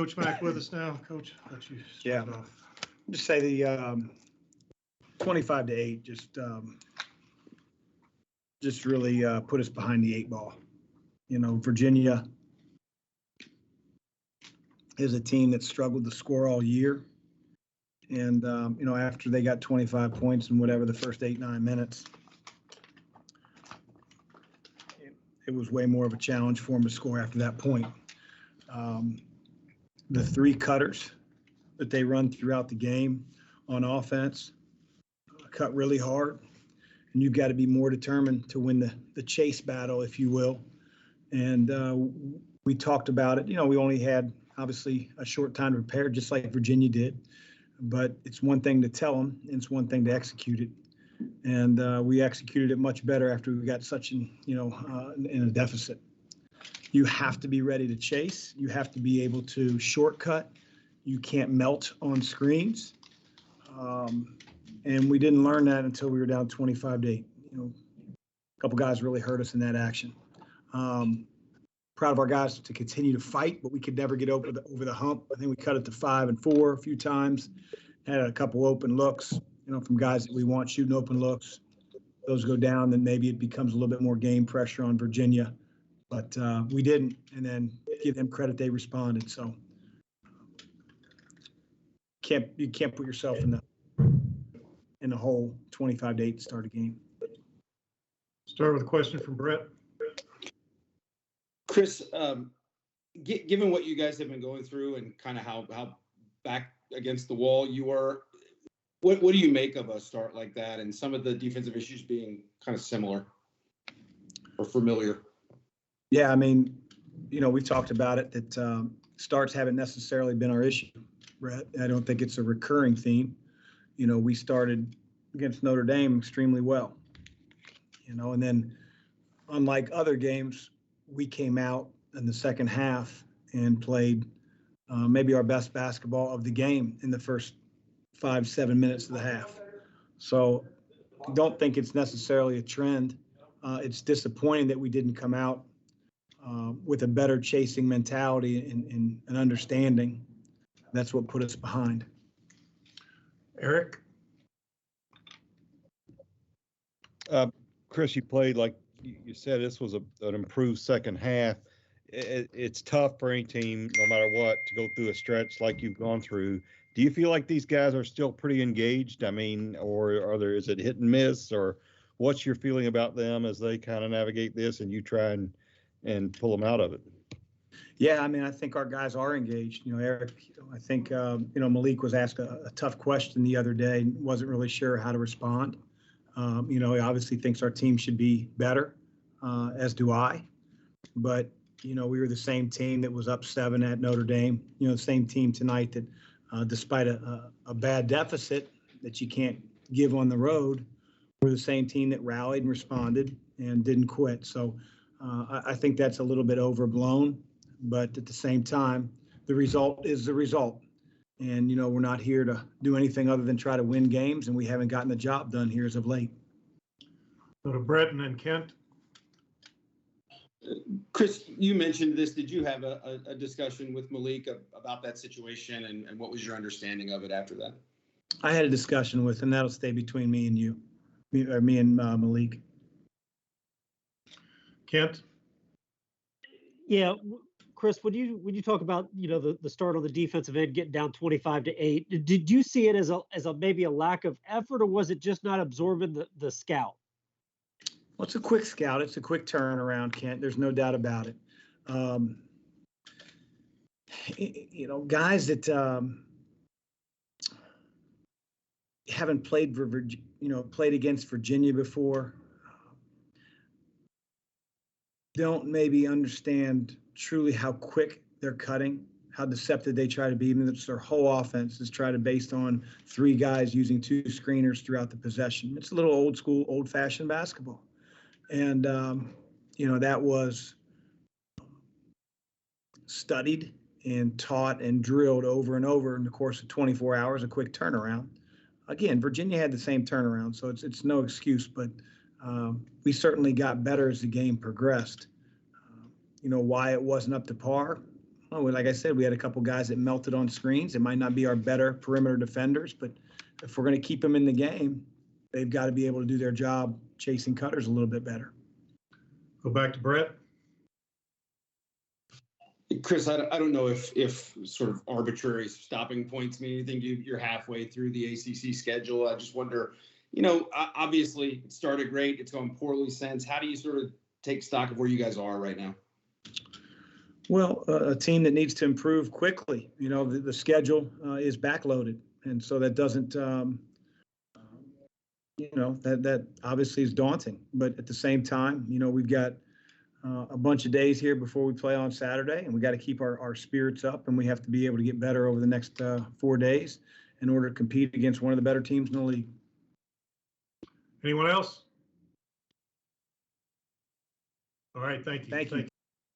Coach Mack with us now. Coach, let you start off. Just say the 25-8 just really put us behind the 8 ball. Virginia is a team that struggled to score all year. And, after they got 25 points in whatever the first 8-9 minutes, it was way more of a challenge for them to score after that point. The 3 cutters that they run throughout the game on offense cut really hard, and you've got to be more determined to win the chase battle, if you will. And we talked about it. We only had, obviously, a short time to prepare, just like Virginia did. But it's one thing to tell them, and it's one thing to execute it. And we executed it much better after we got such in a deficit. You have to be ready to chase. You have to be able to shortcut. You can't melt on screens. And we didn't learn that until we were down 25-8. A couple guys really hurt us in that action. Proud of our guys to continue to fight, but we could never get over the hump. I think we cut it to 5 and 4 a few times. Had a couple open looks, from guys that we want shooting open looks. Those go down, then maybe it becomes a little bit more game pressure on Virginia. But we didn't, and then give them credit, they responded. So you can't put yourself in the hole 25-8 to start a game. Start with a question from Brett. Chris, given what you guys have been going through and kind of how back against the wall you are, what do you make of a start like that and some of the defensive issues being kind of similar or familiar? Yeah, we've talked about it, that starts haven't necessarily been our issue, Brett. I don't think it's a recurring theme. We started against Notre Dame extremely well, and then unlike other games, we came out in the second half and played maybe our best basketball of the game in the first 5-7 minutes of the half. So I don't think it's necessarily a trend. It's disappointing that we didn't come out with a better chasing mentality and an understanding. That's what put us behind. Eric? Chris, you played, like you said, this was an improved second half. It's tough for any team, no matter what, to go through a stretch like you've gone through. Do you feel like these guys are still pretty engaged? Or is it hit and miss? Or what's your feeling about them as they kind of navigate this and you try and pull them out of it? Yeah, I think our guys are engaged. Eric, I think, Malik was asked a tough question the other day and wasn't really sure how to respond. He obviously thinks our team should be better, as do I. But, we were the same team that was up 7 at Notre Dame, the same team tonight that despite a bad deficit that you can't give on the road, we're the same team that rallied and responded and didn't quit. So I think that's a little bit overblown. But at the same time, the result is the result. And, we're not here to do anything other than try to win games, and we haven't gotten the job done here as of late. Go to Brett and then Kent. Chris, you mentioned this. Did you have a discussion with Malik about that situation, and what was your understanding of it after that? I had a discussion with him. That'll stay between me and you, me and Malik. Kent? Yeah. Chris, when you talk about the start on the defensive end getting down 25-8, did you see it as a maybe a lack of effort, or was it just not absorbing the scout? Well, it's a quick scout. It's a quick turnaround, Kent. There's no doubt about it. Guys that haven't played played against Virginia before don't maybe understand truly how quick they're cutting, how deceptive they try to be. It's their whole offense is based on 3 guys using 2 screeners throughout the possession. It's a little old school, old fashioned basketball. And, that was studied and taught and drilled over and over in the course of 24 hours, a quick turnaround. Again, Virginia had the same turnaround, so it's no excuse, but we certainly got better as the game progressed. Why it wasn't up to par, Oh, well, like I said, we had a couple guys that melted on screens. It might not be our better perimeter defenders, but if we're going to keep them in the game, they've got to be able to do their job chasing cutters a little bit better. Go back to Brett. Chris, I don't know if sort of arbitrary stopping points mean anything. You're halfway through the ACC schedule. I just wonder, obviously it started great. It's gone poorly since. How do you sort of take stock of where you guys are right now? Well, a team that needs to improve quickly. The schedule is backloaded, and so that doesn't, that obviously is daunting. But at the same time, we've got a bunch of days here before we play on Saturday, and we got to keep our spirits up, and we have to be able to get better over the next 4 days in order to compete against one of the better teams in the league. Anyone else? All right, thank you. Thank you.